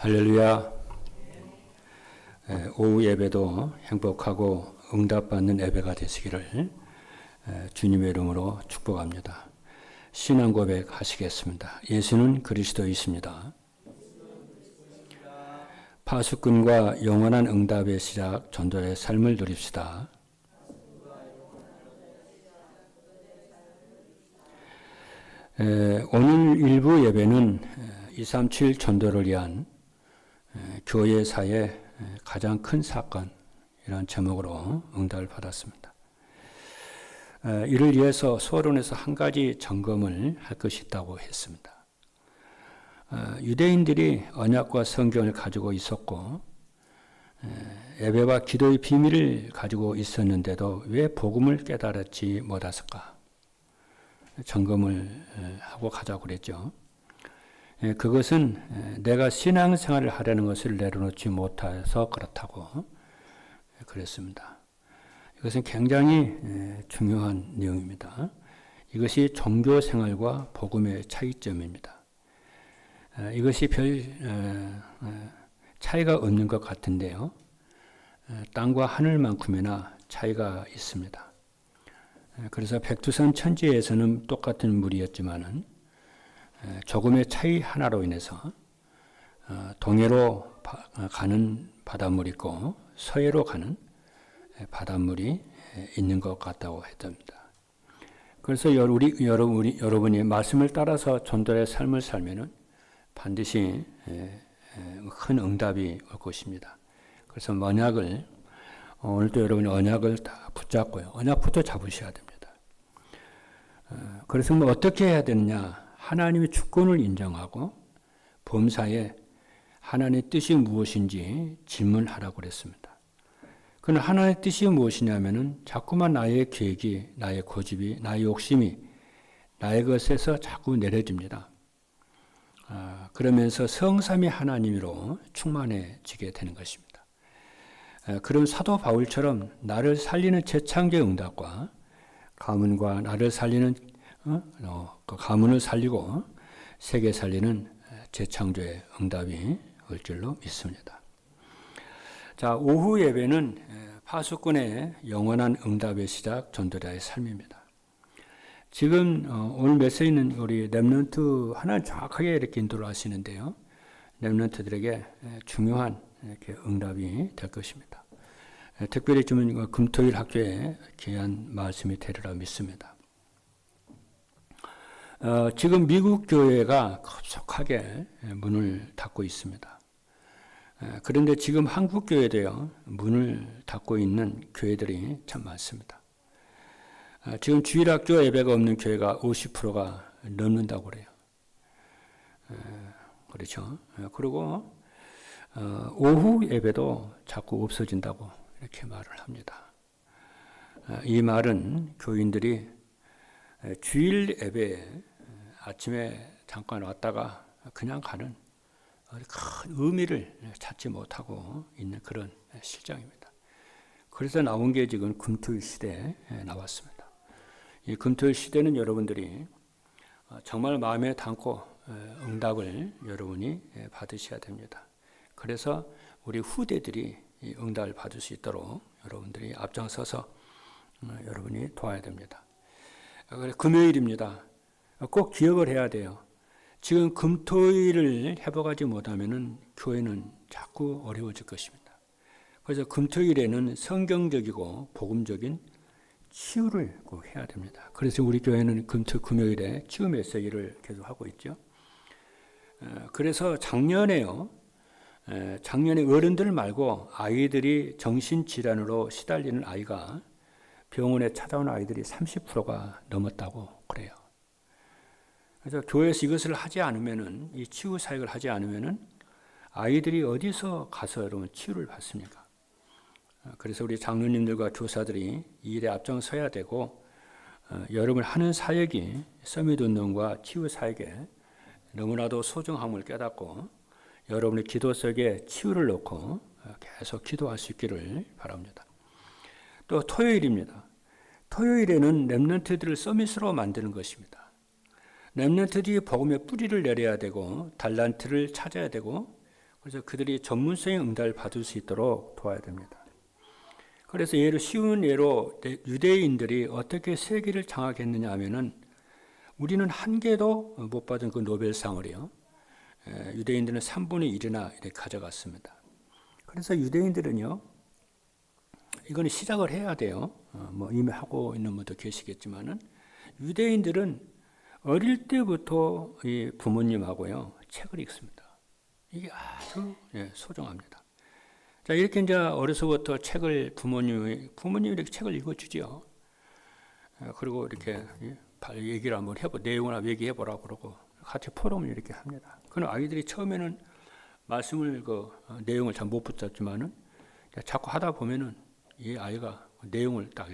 할렐루야. 오후 예배도 행복하고 응답받는 예배가 되시기를 주님의 이름으로 축복합니다. 신앙 고백 하시겠습니다. 예수는 그리스도이십니다. 파수꾼과 영원한 응답의 시작 전도의 삶을 누립시다. 오늘 일부 예배는 237 전도를 위한 교회사의 가장 큰 사건이라는 제목으로 응답을 받았습니다. 이를 위해서 소론에서 한 가지 점검을 할 것이 있다고 했습니다. 유대인들이 언약과 성경을 가지고 있었고 예배와 기도의 비밀을 가지고 있었는데도 왜 복음을 깨달았지 못했을까? 점검을 하고 가자고 그랬죠. 그것은 내가 신앙생활을 하려는 것을 내려놓지 못해서 그렇다고 그랬습니다. 이것은 굉장히 중요한 내용입니다. 이것이 종교생활과 복음의 차이점입니다. 이것이 별 차이가 없는 것 같은데요. 땅과 하늘만큼이나 차이가 있습니다. 그래서 백두산 천지에서는 똑같은 물이었지만은 조금의 차이 하나로 인해서 동해로 가는 바닷물이 있고 서해로 가는 바닷물이 있는 것 같다고 했답니다. 그래서 여러분이 말씀을 따라서 전도의 삶을 살면은 반드시 큰 응답이 올 것입니다. 그래서 언약을 오늘도 여러분이 언약을 다 붙잡고요. 언약부터 잡으셔야 됩니다. 그래서 어떻게 해야 되느냐? 하나님의 주권을 인정하고 범사에 하나님의 뜻이 무엇인지 질문하라고 그랬습니다. 그러나 하나님의 뜻이 무엇이냐면은 자꾸만 나의 계획이, 나의 고집이, 나의 욕심이 나의 것에서 자꾸 내려집니다. 그러면서 성삼위 하나님으로 충만해지게 되는 것입니다. 그럼 사도 바울처럼 나를 살리는 재창조의 응답과 가문과 나를 살리는 그 가문을 살리고 세계 살리는 재창조의 응답이 올 줄로 믿습니다. 자, 오후 예배는 파수꾼의 영원한 응답의 시작 전도자의 삶입니다. 지금 오늘 메시지는 우리 렘넌트 하나 정확하게 이렇게 인도를 하시는데요. 렘넌트들에게 중요한 이렇게 응답이 될 것입니다. 특별히 좀 금토일 학교에 귀한 말씀이 되리라 믿습니다. 지금 미국 교회가 급속하게 문을 닫고 있습니다. 그런데 지금 한국 교회도요, 문을 닫고 있는 교회들이 참 많습니다. 지금 주일학교 예배가 없는 교회가 50%가 넘는다고 그래요. 그렇죠. 그리고 오후 예배도 자꾸 없어진다고 이렇게 말을 합니다. 이 말은 교인들이 주일 예배에 아침에 잠깐 왔다가 그냥 가는 큰 의미를 찾지 못하고 있는 그런 실정입니다. 그래서 나온 게 지금 금토일 시대에 나왔습니다. 이 금토일 시대는 여러분들이 정말 마음에 담고 응답을 여러분이 받으셔야 됩니다. 그래서 우리 후대들이 이 응답을 받을 수 있도록 여러분들이 앞장서서 여러분이 도와야 됩니다. 금요일입니다. 꼭 기억을 해야 돼요. 지금 금토일을 회복하지 못하면은 교회는 자꾸 어려워질 것입니다. 그래서 금토일에는 성경적이고 복음적인 치유를 꼭 해야 됩니다. 그래서 우리 교회는 금요일에 치유 메시지를 계속 하고 있죠. 그래서 작년에 어른들 말고 아이들이 정신질환으로 시달리는 아이가 병원에 찾아온 아이들이 30%가 넘었다고 그래요. 그래서 교회에서 이것을 하지 않으면은, 이 치유 사역을 하지 않으면은 아이들이 어디서 가서 여러분 치유를 받습니까? 그래서 우리 장로님들과 교사들이 이 일에 앞장서야 되고, 여러분 하는 사역이 서밋 운동과 치유 사역에 너무나도 소중함을 깨닫고 여러분의 기도 속에 치유를 넣고 계속 기도할 수 있기를 바랍니다. 또 토요일입니다. 토요일에는 렘넌트들을 서밋으로 만드는 것입니다. 렘넌트들이 복음의 뿌리를 내려야 되고 달란트를 찾아야 되고 그래서 그들이 전문성의 응답을 받을 수 있도록 도와야 됩니다. 그래서 쉬운 예로 유대인들이 어떻게 세계를 장악했느냐 하면은 우리는 한 개도 못 받은 그 노벨상을요. 유대인들은 3분의 1이나 이렇게 가져갔습니다. 그래서 유대인들은요, 이거는 시작을 해야 돼요. 뭐 이미 하고 있는 분도 계시겠지만은 유대인들은 어릴 때부터 이 부모님하고요 책을 읽습니다. 이게 아주 소중합니다. 자, 이렇게 이제 어려서부터 책을 부모님이 이렇게 책을 읽어주지요. 그리고 이렇게 얘기를 한번 내용을 얘기해보라고 그러고 같이 포럼을 이렇게 합니다. 그는 아이들이 처음에는 말씀을 내용을 잘 못 붙잡지만은 자꾸 하다 보면은 이 아이가 내용을 딱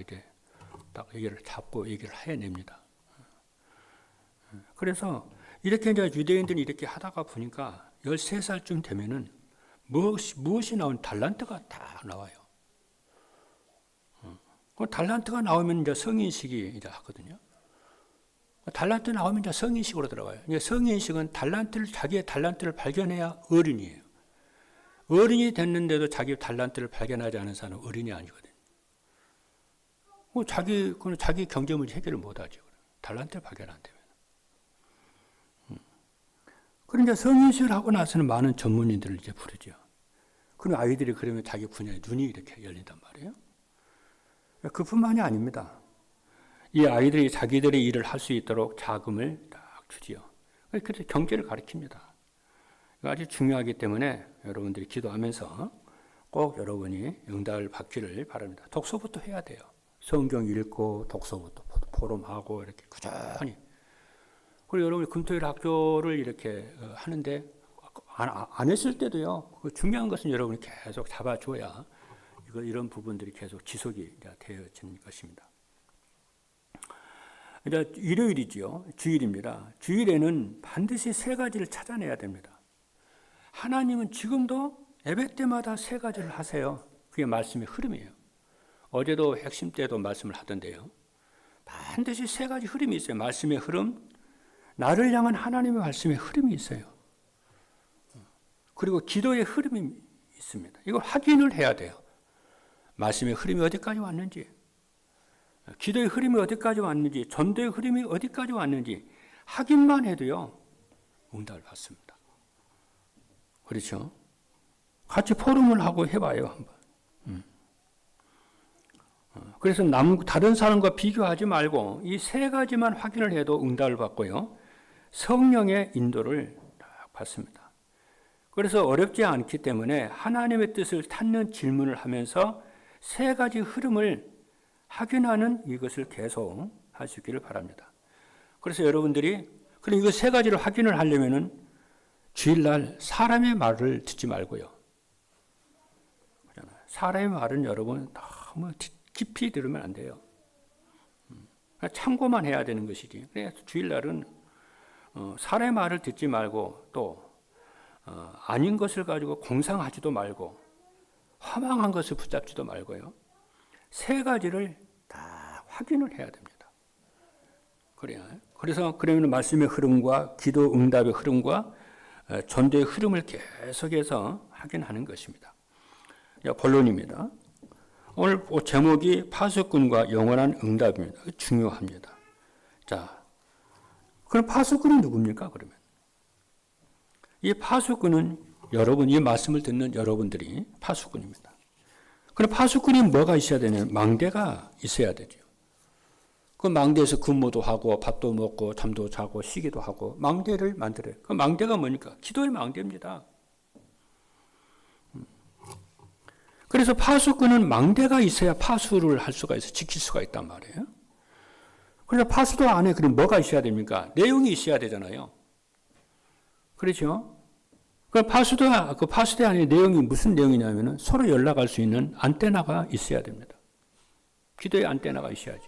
얘기를 잡고 얘기를 해냅니다. 그래서 이렇게 이제 유대인들이 이렇게 하다가 보니까 13살쯤 되면은 무엇이 나온 달란트가 다 나와요. 그 달란트가 나오면 이제 성인식이 이제 하거든요. 달란트 나오면 이제 성인식으로 들어가요. 성인식은 자기의 달란트를 발견해야 어른이에요. 어른이 됐는데도 자기 달란트를 발견하지 않은 사람은 어른이 아니거든요. 자기 경제 문제 해결을 못하죠. 달란트를 발견 안 되면. 그러니까 성인식을 하고 나서는 많은 전문인들을 이제 부르죠. 그럼 아이들이 그러면 자기 분야에 눈이 이렇게 열린단 말이에요. 그뿐만이 아닙니다. 이 아이들이 자기들의 일을 할 수 있도록 자금을 딱 주지요. 그래서 경제를 가르칩니다. 아주 중요하기 때문에 여러분들이 기도하면서 꼭 여러분이 응답을 받기를 바랍니다. 독서부터 해야 돼요. 성경 읽고 독서부터 포럼하고 이렇게 꾸준히. 그리고 여러분이 금토일 학교를 이렇게 하는데 안 했을 때도요. 중요한 것은 여러분이 계속 잡아줘야 이런 부분들이 계속 지속이 되어지는 것입니다. 이제 일요일이지요. 주일입니다. 주일에는 반드시 3가지를 찾아내야 됩니다. 하나님은 지금도 예배 때마다 3가지를 하세요. 그게 말씀의 흐름이에요. 어제도 핵심 때도 말씀을 하던데요. 반드시 3가지 흐름이 있어요. 말씀의 흐름, 나를 향한 하나님의 말씀의 흐름이 있어요. 그리고 기도의 흐름이 있습니다. 이걸 확인을 해야 돼요. 말씀의 흐름이 어디까지 왔는지, 기도의 흐름이 어디까지 왔는지, 전도의 흐름이 어디까지 왔는지 확인만 해도요, 응답을 받습니다. 그렇죠? 같이 포럼을 하고 해봐요, 한번. 그래서 다른 사람과 비교하지 말고 이 3가지만 확인을 해도 응답을 받고요, 성령의 인도를 딱 받습니다. 그래서 어렵지 않기 때문에 하나님의 뜻을 찾는 질문을 하면서 3가지 흐름을 확인하는 이것을 계속 할 수 있기를 바랍니다. 그래서 여러분들이 이거 3가지를 확인을 하려면은 주일날 사람의 말을 듣지 말고요. 사람의 말은 여러분 너무 깊이 들으면 안 돼요. 참고만 해야 되는 것이지. 그래서 주일날은 사람의 말을 듣지 말고 또 아닌 것을 가지고 공상하지도 말고 허망한 것을 붙잡지도 말고요. 3가지를 다 확인을 해야 됩니다. 그러면 말씀의 흐름과 기도 응답의 흐름과 전도의 흐름을 계속해서 확인하는 것입니다. 본론입니다. 오늘 제목이 파수꾼과 영원한 응답입니다. 중요합니다. 자, 그럼 파수꾼은 누굽니까? 그러면 이 파수꾼은 이 말씀을 듣는 여러분들이 파수꾼입니다. 그럼 파수꾼이 뭐가 있어야 되냐면 망대가 있어야 되죠. 그 망대에서 근무도 하고 밥도 먹고 잠도 자고 쉬기도 하고 망대를 만들어요. 그 망대가 뭐니까? 기도의 망대입니다. 그래서 파수꾼은 망대가 있어야 파수를 할 수가 있어, 지킬 수가 있단 말이에요. 그래서 파수도 안에 그럼 뭐가 있어야 됩니까? 내용이 있어야 되잖아요. 그렇죠? 그 파수대 안에 내용이 무슨 내용이냐면은 서로 연락할 수 있는 안테나가 있어야 됩니다. 기도의 안테나가 있어야지.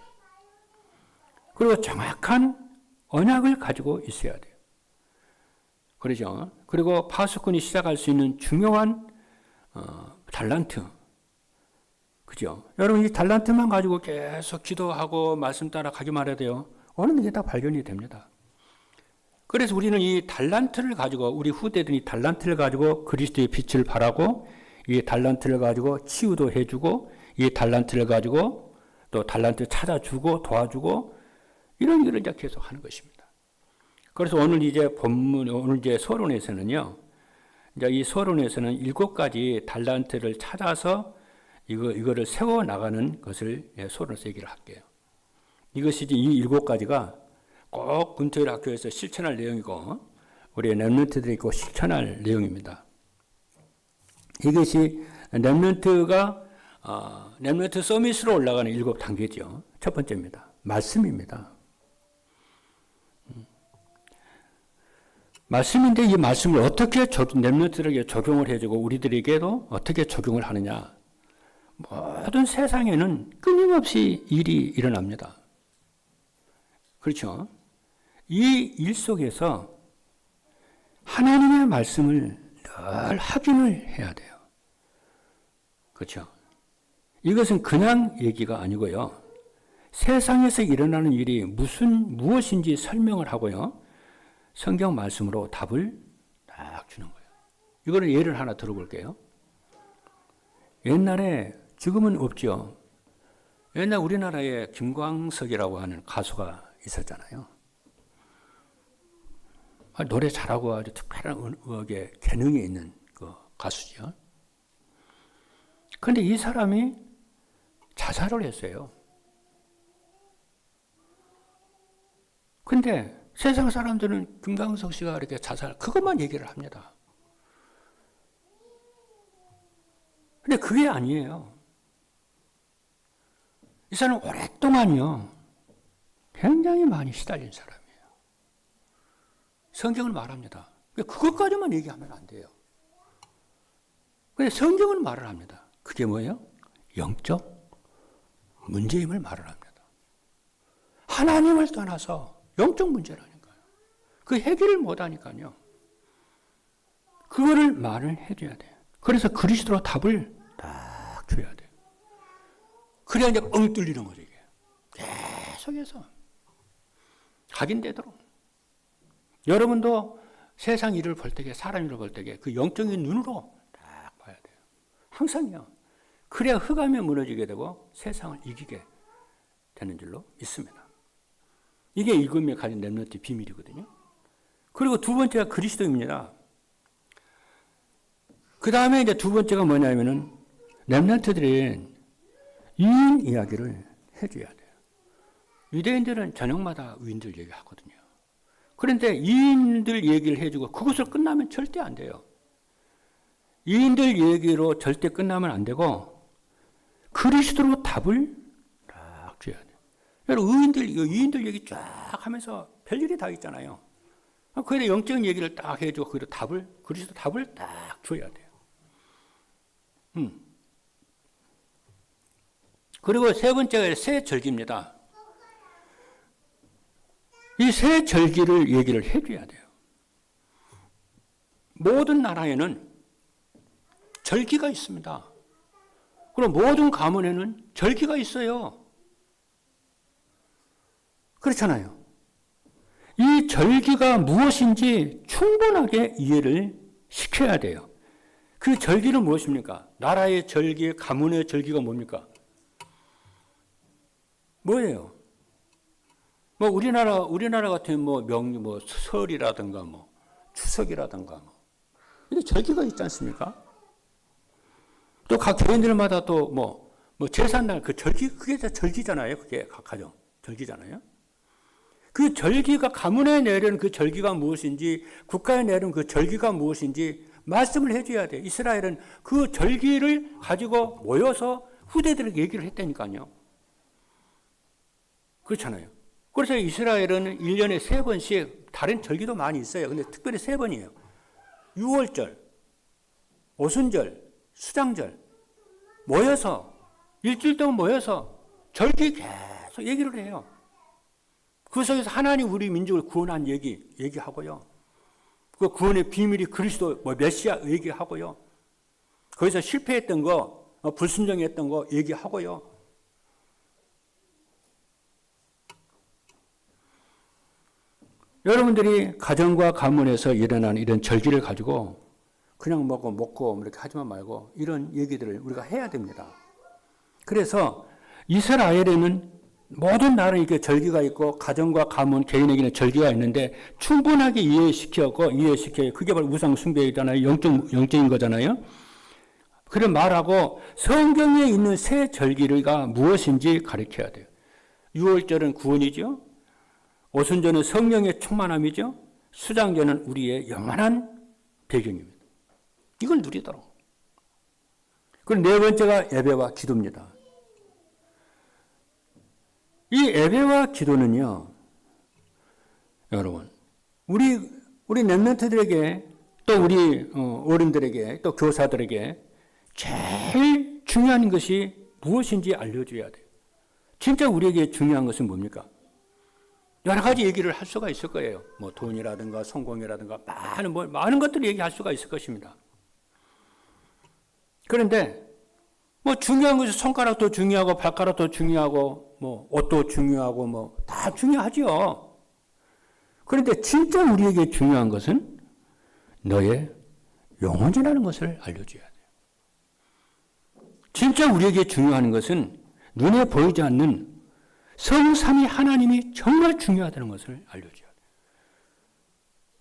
그리고 정확한 언약을 가지고 있어야 돼요. 그렇죠? 그리고 파수꾼이 시작할 수 있는 중요한 달란트. 그죠? 여러분, 이 달란트만 가지고 계속 기도하고 말씀 따라 가기만 해야 돼요. 어느 게 다 발견이 됩니다. 그래서 우리는 이 달란트를 가지고, 우리 후대들이 달란트를 가지고 그리스도의 빛을 발하고, 이 달란트를 가지고 치유도 해주고, 이 달란트를 가지고 또 달란트 찾아주고 도와주고, 이런 일을 이제 계속 하는 것입니다. 그래서 오늘 이제 오늘 이제 서론에서는요, 이제 이 서론에서는 7가지 달란트를 찾아서 이거를 세워 나가는 것을 서론에서 얘기를 할게요. 이것이 이제 이 7가지가 꼭 근토일 학교에서 실천할 내용이고, 우리 렘넌트들이 꼭 실천할 내용입니다. 이것이 렘넌트 서밋으로 올라가는 7단계죠. 첫 번째입니다. 말씀입니다. 말씀인데 이 말씀을 어떻게 렘넌트들에게 적용을 해주고 우리들에게도 어떻게 적용을 하느냐. 모든 세상에는 끊임없이 일이 일어납니다. 그렇죠? 이 일 속에서 하나님의 말씀을 늘 확인을 해야 돼요. 그렇죠? 이것은 그냥 얘기가 아니고요. 세상에서 일어나는 일이 무엇인지 설명을 하고요. 성경 말씀으로 답을 딱 주는 거예요. 이거를 예를 하나 들어볼게요. 옛날에, 지금은 없죠. 옛날 우리나라에 김광석이라고 하는 가수가 있었잖아요. 노래 잘하고 아주 특별한 음악에 재능이 있는 그 가수죠. 그런데 이 사람이 자살을 했어요. 근데 세상 사람들은 김광석 씨가 이렇게 그것만 얘기를 합니다. 근데 그게 아니에요. 이 사람은 오랫동안요, 굉장히 많이 시달린 사람이에요. 성경을 말합니다. 그것까지만 얘기하면 안 돼요. 근데 성경은 말을 합니다. 그게 뭐예요? 영적 문제임을 말을 합니다. 하나님을 떠나서 영적 문제라니까요. 그 해결을 못하니까요. 그거를 말을 해줘야 돼요. 그래서 그리스도로 답을 딱 줘야 돼요. 그래야 이제 뻥 뚫리는 거죠, 이게. 계속해서 각인되도록. 여러분도 세상 일을 볼 때에, 사람 일을 볼 때에 그 영적인 눈으로 딱 봐야 돼요. 항상요. 그래야 흑암에 무너지게 되고 세상을 이기게 되는 줄로 믿습니다. 이게 읽음에 가진 렘넌트 비밀이거든요. 그리고 두 번째가 그리스도입니다. 그 다음에 이제 두 번째가 뭐냐면은 렘넌트들은 위인 이야기를 해줘야 돼요. 유대인들은 저녁마다 위인들 얘기하거든요. 그런데 이인들 얘기를 해주고 그것을 끝나면 절대 안 돼요. 이인들 얘기로 절대 끝나면 안 되고 그리스도로 답을 딱 줘야 돼요. 여러분 이인들 얘기 쫙 하면서 별일이 다 있잖아요. 그래서 영적인 얘기를 딱 해주고 그리스도 답을 딱 줘야 돼요. 그리고 세 번째가 새 절기입니다. 이 새 절기를 얘기를 해줘야 돼요. 모든 나라에는 절기가 있습니다. 그럼 모든 가문에는 절기가 있어요. 그렇잖아요. 이 절기가 무엇인지 충분하게 이해를 시켜야 돼요. 그 절기는 무엇입니까? 나라의 절기, 가문의 절기가 뭡니까? 뭐예요? 우리나라 같은 설이라든가 추석이라든가 이런 절기가 있지 않습니까? 또 각 교인들마다 또 제삿날 그 절기, 그게 다 절기잖아요. 그게 각 가정 절기잖아요. 그 절기가 가문에 내려는 그 절기가 무엇인지, 국가에 내려는 그 절기가 무엇인지 말씀을 해줘야 돼요. 이스라엘은 그 절기를 가지고 모여서 후대들에게 얘기를 했다니까요. 그렇잖아요. 그래서 이스라엘은 1년에 3번씩 다른 절기도 많이 있어요. 근데 특별히 3번이에요. 유월절, 오순절, 수장절 모여서 일주일 동안 모여서 절기 계속 얘기를 해요. 그 속에서 하나님 우리 민족을 구원한 얘기하고요. 그 구원의 비밀이 그리스도 메시아 얘기하고요. 거기서 실패했던 거, 불순종했던 거 얘기하고요. 여러분들이 가정과 가문에서 일어나는 이런 절기를 가지고 그냥 먹고 이렇게 하지만 말고 이런 얘기들을 우리가 해야 됩니다. 그래서 이스라엘에는 모든 나라에 이렇게 절기가 있고 가정과 가문, 개인에게는 절기가 있는데 충분하게 이해시켜 그게 바로 우상 숭배이잖아요. 영적인 거잖아요. 그런 말하고 성경에 있는 새 절기가 무엇인지 가르쳐야 돼요. 유월절은 구원이죠. 오순절은 성령의 충만함이죠. 수장절은 우리의 영원한 배경입니다. 이걸 누리도록. 그리고 네 번째가 예배와 기도입니다. 이 예배와 기도는요, 여러분, 우리 랩런트들에게 또 우리 어른들에게 또 교사들에게 제일 중요한 것이 무엇인지 알려줘야 돼요. 진짜 우리에게 중요한 것은 뭡니까? 여러 가지 얘기를 할 수가 있을 거예요. 뭐 돈이라든가 성공이라든가 많은 것들을 얘기할 수가 있을 것입니다. 그런데 뭐 중요한 것이 손가락도 중요하고 발가락도 중요하고 뭐 옷도 중요하고 뭐 다 중요하죠. 그런데 진짜 우리에게 중요한 것은 너의 영혼이라는 것을 알려줘야 돼요. 진짜 우리에게 중요한 것은 눈에 보이지 않는 성삼위 하나님이 정말 중요하다는 것을 알려줘야 돼요.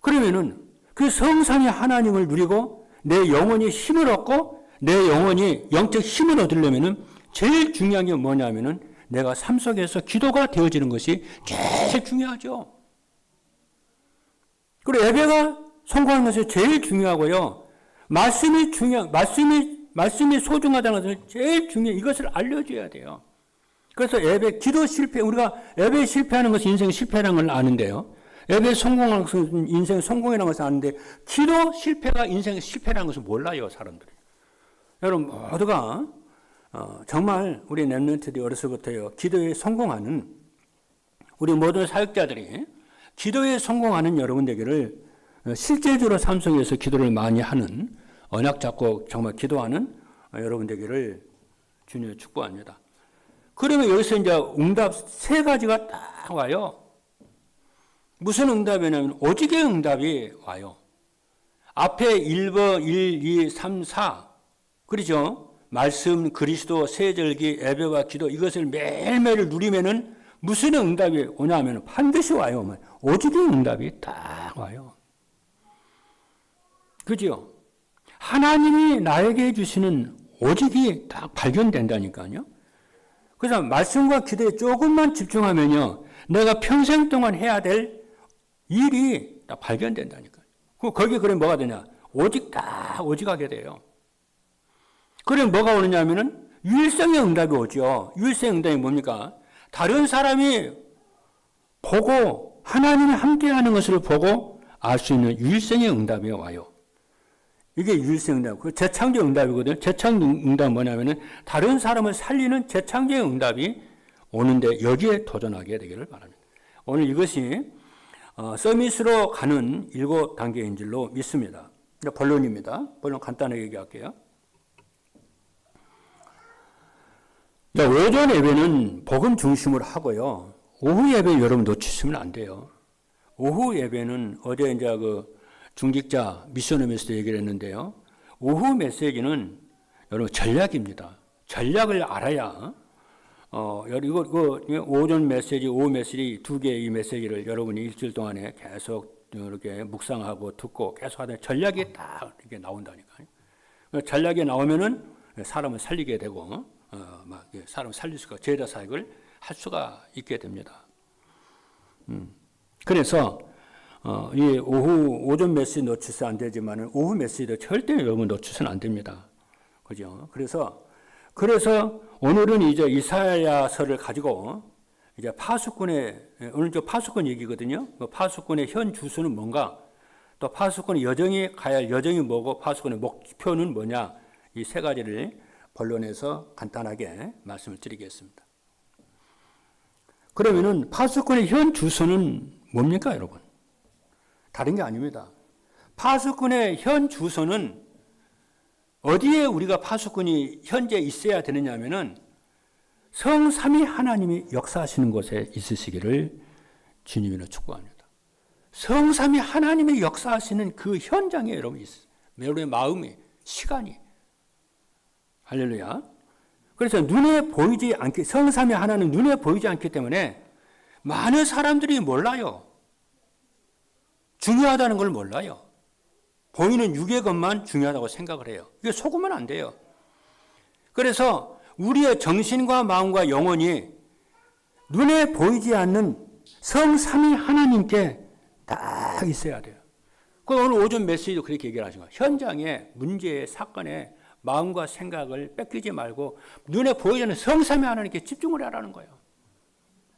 그러면은 그 성삼위 하나님을 누리고 내 영혼이 힘을 얻고 내 영혼이 영적 힘을 얻으려면은 제일 중요한 게 뭐냐면은 내가 삶 속에서 기도가 되어지는 것이 제일 중요하죠. 그리고 예배가 성공하는 것이 제일 중요하고요. 말씀이 소중하다는 것을 제일 중요해. 이것을 알려줘야 돼요. 그래서 기도 실패, 우리가 예배 실패하는 것이 인생 실패라는 걸 아는데요. 예배 성공하는 것은 인생 성공이라는 것을 아는데, 기도 실패가 인생 실패라는 것을 몰라요, 사람들이. 여러분, 모두가, 정말 우리 랩런트들이 어려서부터요, 기도에 성공하는, 우리 모든 사역자들이 기도에 성공하는 여러분들에게를 실제적으로 삶 속에서 기도를 많이 하는, 언약 잡고 정말 기도하는 여러분들에게를 주님의 축복합니다. 그러면 여기서 이제 응답 세 가지가 딱 와요. 무슨 응답이냐면 오직의 응답이 와요. 앞에 1번, 1, 2, 3, 4 그렇죠? 말씀, 그리스도, 세절기, 예배와 기도 이것을 매일매일 누리면은 무슨 응답이 오냐면 반드시 와요. 오직의 응답이 딱 와요. 그죠? 하나님이 나에게 주시는 오직이 딱 발견된다니까요. 그래서 말씀과 기도에 조금만 집중하면요, 내가 평생 동안 해야 될 일이 딱 발견된다니까요. 거기 그럼 뭐가 되냐? 오직하게 돼요. 그럼 뭐가 오느냐 하면은 유일성의 응답이 오죠. 유일성의 응답이 뭡니까? 다른 사람이 보고 하나님이 함께하는 것을 보고 알 수 있는 유일성의 응답이 와요. 이게 유일성 응답, 그 재창조 응답이거든요. 재창조 응답은 뭐냐면은 다른 사람을 살리는 재창조의 응답이 오는데 여기에 도전하게 되기를 바랍니다. 오늘 이것이 서밋으로 가는 7단계인 줄로 믿습니다. 본론입니다. 본론 간단하게 얘기할게요. 오전 예배는 복음 중심으로 하고요. 오후 예배 여러분 놓치시면 안 돼요. 오후 예배는 어제 이제 중직자 미션홈에서도 얘기를 했는데요. 오후 메시지는 여러분 전략입니다. 전략을 알아야 이거 오전 메시지, 오후 메시지 두 개의 이 메시지를 여러분이 일주일 동안에 계속 이렇게 묵상하고 듣고 계속 하다 전략이 딱 이렇게 나온다니까요. 전략이 나오면은 사람을 살리게 되고 사람을 살릴 수가 제자 사역을 할 수가 있게 됩니다. 그래서 이 오전 메시지 놓치면 안 되지만 오후 메시지도 절대 여러분 놓치면 안 됩니다. 그죠? 그래서 오늘은 이제 이사야서를 가지고 이제 오늘 저 파수꾼 얘기거든요. 파수꾼의 현 주소는 뭔가, 또 파수꾼이 여정이 가야 할 여정이 뭐고, 파수꾼의 목표는 뭐냐, 이 세 가지를 본론에서 간단하게 말씀을 드리겠습니다. 그러면은 파수꾼의 현 주소는 뭡니까, 여러분? 다른 게 아닙니다. 파수꾼의 현 주소는 어디에 우리가 파수꾼이 현재 있어야 되느냐 하면은 성삼위 하나님이 역사하시는 곳에 있으시기를 주님으로 축복합니다. 성삼위 하나님의 역사하시는 그 현장에 여러분 있어요. 여러분의 마음이, 시간이. 할렐루야. 그래서 눈에 보이지 않기, 성삼위 하나는 눈에 보이지 않기 때문에 많은 사람들이 몰라요. 중요하다는 걸 몰라요. 보이는 육의 것만 중요하다고 생각을 해요. 이게 속으면 안 돼요. 그래서 우리의 정신과 마음과 영혼이 눈에 보이지 않는 성삼위 하나님께 다 있어야 돼요. 그 오늘 오전 메시지도 그렇게 얘기를 하신 거예요. 현장에 문제의 사건에 마음과 생각을 뺏기지 말고 눈에 보이지 않는 성삼위 하나님께 집중을 하라는 거예요.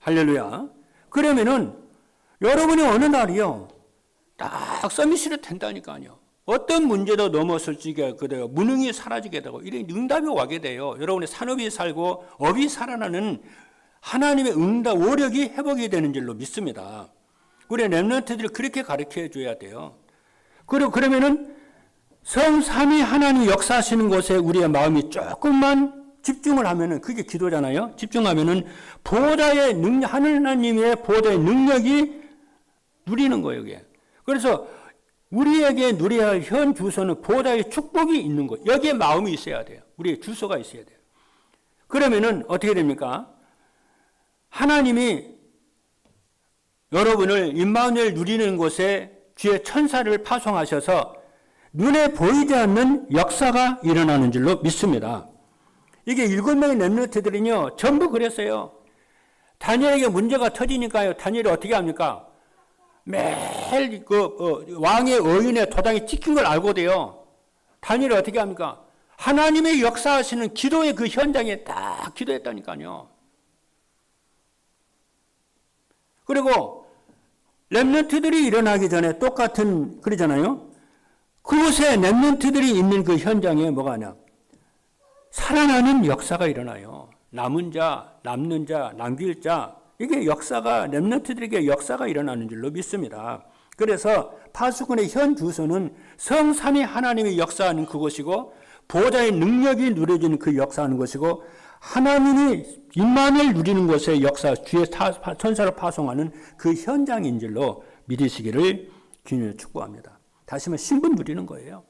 할렐루야. 그러면은 여러분이 어느 날이요 딱 서밋이 된다니까요. 어떤 문제도 넘어설 지게 돼요. 무능이 사라지게 되고 이런 응답이 와게 돼요. 여러분의 산업이 살고 업이 살아나는 하나님의 응답, 오력이 회복이 되는 줄로 믿습니다. 우리 렘넌트들이 그렇게 가르쳐 줘야 돼요. 그리고 그러면은 성삼위 하나님 역사하시는 곳에 우리의 마음이 조금만 집중을 하면은 그게 기도잖아요. 집중하면은 보호자의 능력, 하나님의 보호자의 능력이 누리는 거예요, 이게. 그래서 우리에게 누려야 할 현 주소는 보호자의 축복이 있는 것. 여기에 마음이 있어야 돼요. 우리의 주소가 있어야 돼요. 그러면은 어떻게 됩니까? 하나님이 여러분을 임마누엘 누리는 곳에 주의 천사를 파송하셔서 눈에 보이지 않는 역사가 일어나는 줄로 믿습니다. 이게 7명의 렘넌트들은요 전부 그랬어요. 다니엘에게 문제가 터지니까요. 다니엘이 어떻게 합니까? 매일 왕의 어인의 도장이 찍힌 걸 알고 돼요. 다니엘이 어떻게 합니까? 하나님의 역사하시는 기도의 그 현장에 딱 기도했다니까요. 그리고 렘넌트들이 일어나기 전에 똑같은 그러잖아요. 그곳에 렘넌트들이 있는 그 현장에 뭐가 하냐? 살아나는 역사가 일어나요. 남은 자, 남는 자, 남길 자 이게 역사가 렘넌트들에게 역사가 일어나는 줄로 믿습니다. 그래서 파수꾼의 현 주소는 성삼위 하나님이 역사하는 그곳이고 보호자의 능력이 누려지는 그 역사하는 것이고 하나님이 임마누엘 누리는 곳에 역사 주의 천사를 파송하는 그 현장인 줄로 믿으시기를 기념해 축복합니다. 다시 한번 신분 누리는 거예요.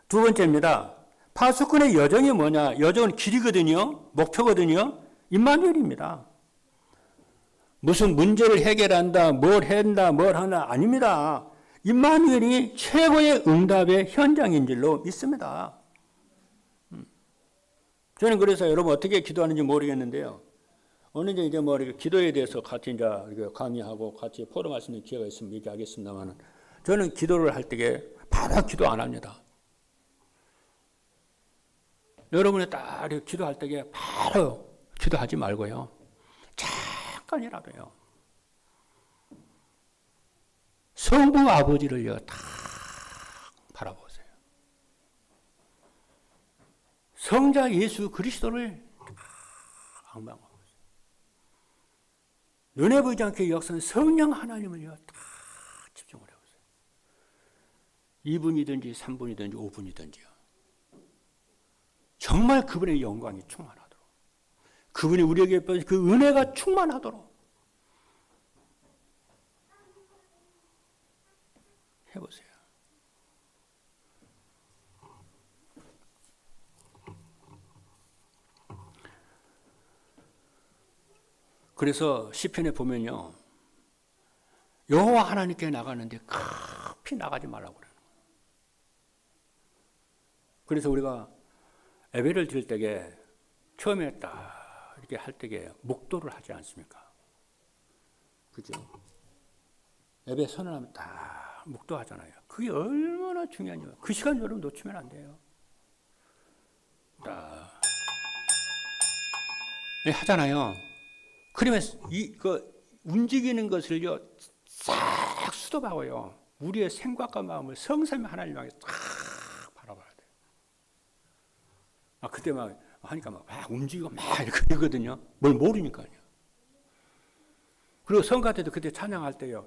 두 번째입니다. 파수꾼의 여정이 뭐냐? 여정은 길이거든요. 목표거든요. 임마누엘입니다. 무슨 문제를 해결한다, 뭘 한다, 뭘 하나 아닙니다. 임마누엘이 최고의 응답의 현장인 줄로 믿습니다. 저는 그래서 여러분 어떻게 기도하는지 모르겠는데요. 어느 이제 뭐 기도에 대해서 같이 이제 강의하고 같이 포럼할 수 있는 기회가 있으면 얘기하겠습니다만 저는 기도를 할 때에 바로 기도 안 합니다. 여러분이 딱 기도할 때에 바로 기도하지 말고요. 잠깐이라도요. 성부 아버지를요 딱 바라보세요. 성자 예수 그리스도를 딱 악망하고 있어요. 눈에 보이지 않게 역사는 성령 하나님을요 딱 집중을 해보세요. 2분이든지 3분이든지 5분이든지요. 정말 그분의 영광이 충만하도록 그분이 우리에게 그 은혜가 충만하도록 해보세요. 그래서 시편에 보면요. 여호와 하나님께 나가는데 급히 나가지 말라고 그래요. 그래서 우리가 예배를 드릴 때에 처음에 딱 이렇게 할 때에 묵도를 하지 않습니까? 그죠? 예배 선언하면 딱 묵도하잖아요. 그게 얼마나 중요한지 그 시간 여러분 놓치면 안 돼요. 딱 하잖아요. 그러면 움직이는 것을요 싹 수도하고요. 우리의 생각과 마음을 성삼위 하나님 향해 딱 바라봐야 돼요. 그때 막 하니까 막 움직이고 막 이러거든요. 뭘 모르니까요. 그리고 성가 때도 그때 찬양할 때요.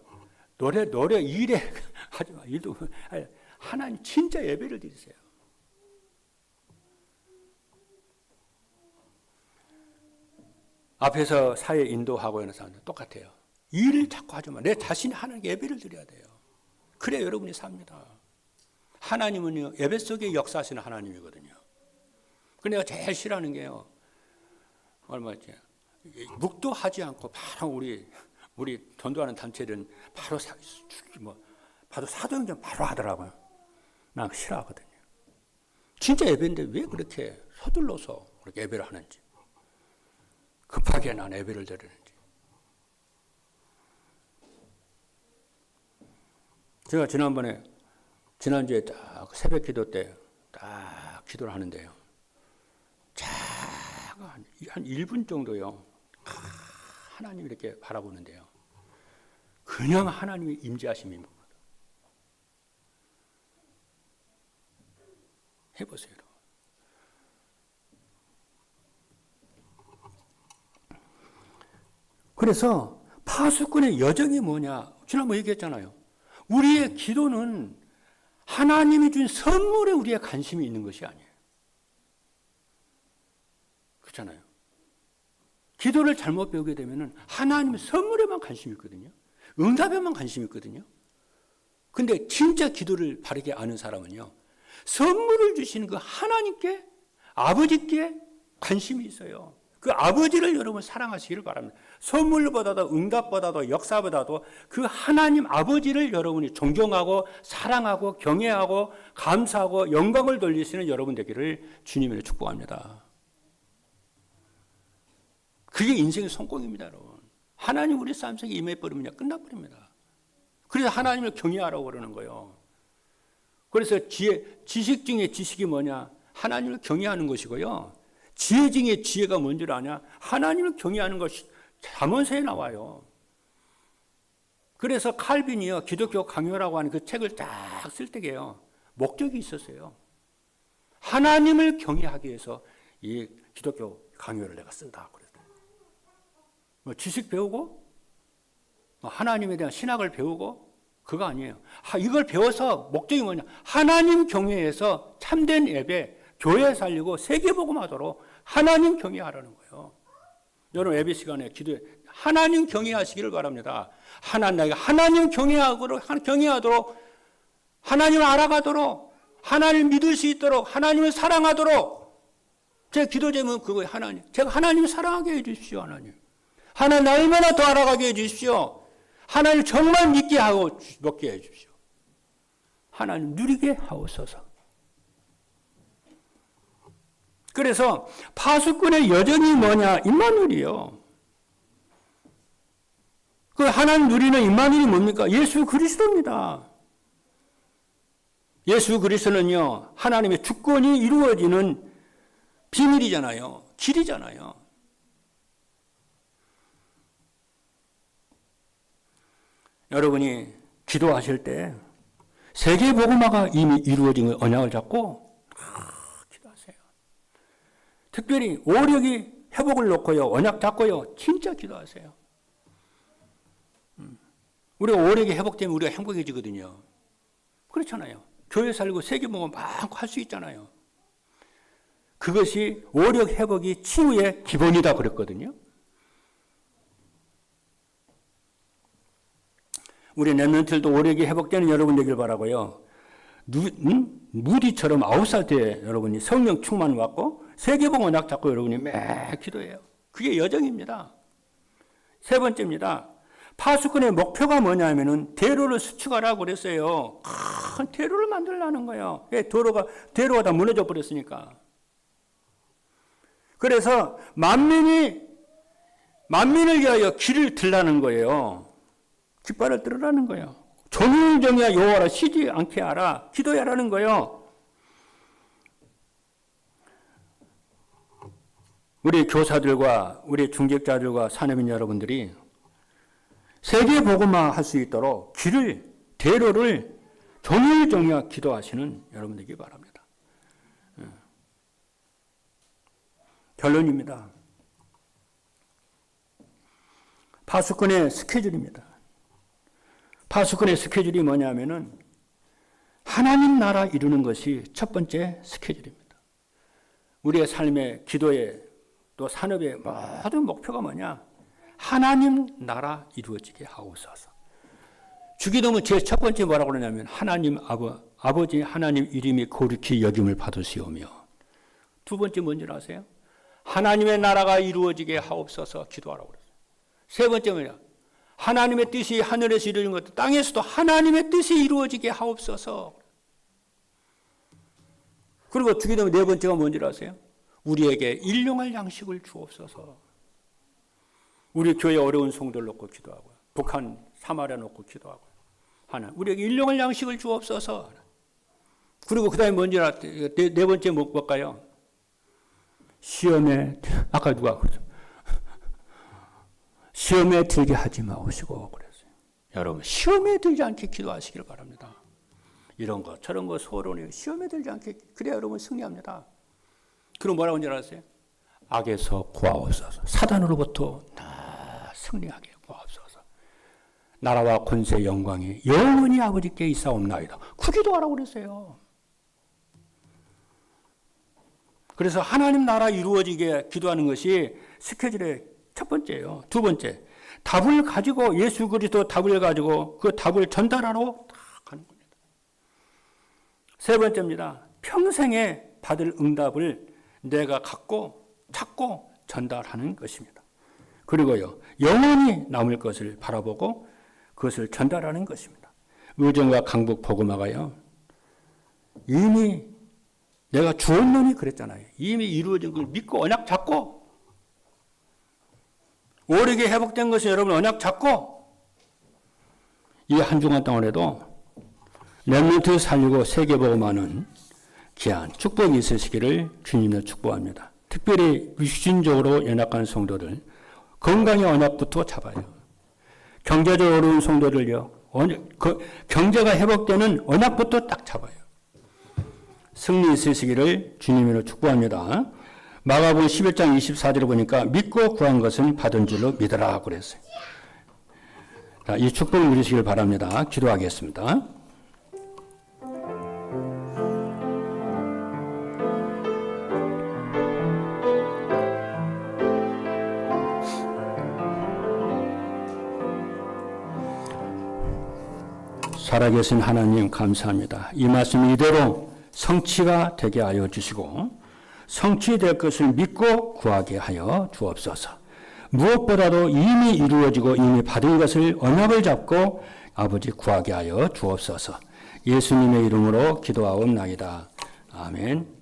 노래 일에 하지 마. 일도 하나님 진짜 예배를 드리세요. 앞에서 사회 인도하고 하는 사람들 똑같아요. 일을 자꾸 하지 마. 내 자신이 하나님께 예배를 드려야 돼요. 그래야 여러분이 삽니다. 하나님은요, 예배 속에 역사하시는 하나님이거든요. 그 내가 제일 싫어하는 게요, 얼마지? 묵도하지 않고 바로 우리 전도하는 단체들은 바로 바로 사도행전 바로 하더라고요. 난 싫어하거든요. 진짜 예배인데 왜 그렇게 서둘러서 그렇게 예배를 하는지, 급하게 난 예배를 드리는지. 제가 지난주에 딱 새벽 기도 때 딱 기도를 하는데요. 한 1분 정도요. 하나님 이렇게 바라보는데요. 그냥 하나님의 임재하심입니다. 해보세요. 그래서 파수꾼의 여정이 뭐냐? 지난번에 얘기했잖아요. 우리의 기도는 하나님이 준 선물에 우리의 관심이 있는 것이 아니에요. 그렇잖아요. 기도를 잘못 배우게 되면 하나님의 선물에만 관심이 있거든요. 응답에만 관심이 있거든요. 근데 진짜 기도를 바르게 아는 사람은요, 선물을 주시는 그 하나님께, 아버지께 관심이 있어요. 그 아버지를 여러분 사랑하시기를 바랍니다. 선물보다도 응답보다도 역사보다도 그 하나님 아버지를 여러분이 존경하고 사랑하고 경외하고 감사하고 영광을 돌리시는 여러분 되기를 주님으로 축복합니다. 그게 인생의 성공입니다, 여러분. 하나님 우리 삶 속에 임해버리면 끝나버립니다. 그래서 하나님을 경외하라고 그러는 거예요. 그래서 지식 중에 지식이 뭐냐? 하나님을 경외하는 것이고요. 지혜 중에 지혜가 뭔 줄 아냐? 하나님을 경외하는 것이 잠언서에 나와요. 그래서 칼빈이요, 기독교 강요라고 하는 그 책을 딱 쓸 때게요, 목적이 있었어요. 하나님을 경외하기 위해서 이 기독교 강요를 내가 쓴다. 뭐 지식 배우고, 하나님에 대한 신학을 배우고, 그거 아니에요. 이걸 배워서 목적이 뭐냐? 하나님 경외해서 참된 예배, 교회 살리고 세계복음하도록 하나님 경외하라는 거예요. 여러분 예배 시간에 기도에 하나님 경외하시기를 바랍니다. 하나님 경외하도록, 하나님을 알아가도록, 하나님을 믿을 수 있도록, 하나님을 사랑하도록. 제 기도 제목은 그거예요. 제가 하나님을 사랑하게 해주십시오. 하나님 얼마나 더 알아가게 해주십시오. 하나님 정말 믿게 하고 먹게 해주십시오. 하나님 누리게 하옵소서. 그래서 파수꾼의 여정이 뭐냐? 임마누엘이요. 그 하나님 누리는 임마누엘이 뭡니까? 예수 그리스도입니다. 예수 그리스도는요, 하나님의 주권이 이루어지는 비밀이잖아요. 길이잖아요. 여러분이 기도하실 때 세계 복음화가 이미 이루어진 언약을 잡고 기도하세요. 특별히 오력이 회복을 놓고요, 언약 잡고요, 진짜 기도하세요. 우리가 오력이 회복되면 우리가 행복해지거든요. 그렇잖아요. 교회 살고 세계 복음 막 할 수 있잖아요. 그것이 오력 회복이 치유의 기본이다 그랬거든요. 우리 렘넌트들도 오력이 회복되는 여러분 되길 바라고요. 무디처럼 9살 때 여러분이 성령 충만 받고 세계복음 언약 잡고 여러분이 매 기도해요. 그게 여정입니다. 세 번째입니다. 파수꾼의 목표가 뭐냐면은 대로를 수축하라고 그랬어요. 큰 대로를 만들라는 거예요. 대로가 다 무너져 버렸으니까. 그래서 만민을 위하여 길을 들라는 거예요. 깃발을 들으라는 거예요. 전율정이야 여호와라 쉬지 않게 하라. 기도하라는 거예요. 우리 교사들과 우리 중직자들과 사내민 여러분들이 세계 복음화 할 수 있도록 대로를 전율정이야 기도하시는 여러분들이기 바랍니다. 결론입니다. 파수꾼의 스케줄입니다. 파수꾼의 스케줄이 뭐냐면은 하나님 나라 이루는 것이 첫 번째 스케줄입니다. 우리의 삶의 기도의 또 산업의 모든 목표가 뭐냐? 하나님 나라 이루어지게 하옵소서. 주기도문 제 첫 번째 뭐라고 그러냐면 하나님 아버지 하나님 이름이 거룩히 여김을 받으시오며, 두 번째 뭔지 아세요? 하나님의 나라가 이루어지게 하옵소서 기도하라고 그랬어요. 세 번째 뭐냐? 하나님의 뜻이 하늘에서 이루어진 것도 땅에서도 하나님의 뜻이 이루어지게 하옵소서. 그리고 주기도문 네 번째가 뭔지 아세요? 우리에게 일용할 양식을 주옵소서. 우리 교회 어려운 성도를 놓고 기도하고요. 북한 사마리아 놓고 기도하고요. 하나, 우리에게 일용할 양식을 주옵소서. 그리고 그 다음에 뭔지 알았어요? 네 번째 뭘까요? 시험에, 아까 누가 그러죠? 시험에 들게 하지 마시고 그랬어요. 여러분, 시험에 들지 않게 기도하시길 바랍니다. 이런 거, 저런 거 소론이 시험에 들지 않게, 그래야 여러분 승리합니다. 그럼 뭐라고 하는지 알았어요? 악에서 구하옵소서. 사단으로부터 승리하게 구하옵소서. 나라와 권세 영광이 영원히 아버지께 있사옵나이다. 그 기도하라고 그랬어요. 그래서 하나님 나라 이루어지게 기도하는 것이 스케줄의 첫 번째예요. 두 번째, 답을 가지고 예수 그리스도 답을 가지고 그 답을 전달하러 다 가는 겁니다. 세 번째입니다. 평생에 받을 응답을 내가 갖고 찾고 전달하는 것입니다. 그리고요, 영원히 남을 것을 바라보고 그것을 전달하는 것입니다. 의정과 강북 복음화가요, 이미 내가 주었느니 그랬잖아요. 이미 이루어진 걸 믿고 언약 잡고, 오래게 회복된 것을 여러분 언약 잡고, 이 한 주간 동안에도 렘넌트 살리고 세계복음화는 귀한 축복이 있으시기를 주님으로 축복합니다. 특별히 육신적으로 연약한 성도들, 건강의 언약부터 잡아요. 경제적으로 어려운 성도들요, 경제가 회복되는 언약부터 딱 잡아요. 승리 있으시기를 주님으로 축복합니다. 마가복음 11장 24절을 보니까 믿고 구한 것은 받은 줄로 믿으라 그랬어요. 자, 이 축복을 누리시길 바랍니다. 기도하겠습니다. 살아계신 하나님 감사합니다. 이 말씀 이대로 성취가 되게 하여 주시고 성취될 것을 믿고 구하게 하여 주옵소서. 무엇보다도 이미 이루어지고 이미 받은 것을 언약을 잡고 아버지 구하게 하여 주옵소서. 예수님의 이름으로 기도하옵나이다. 아멘.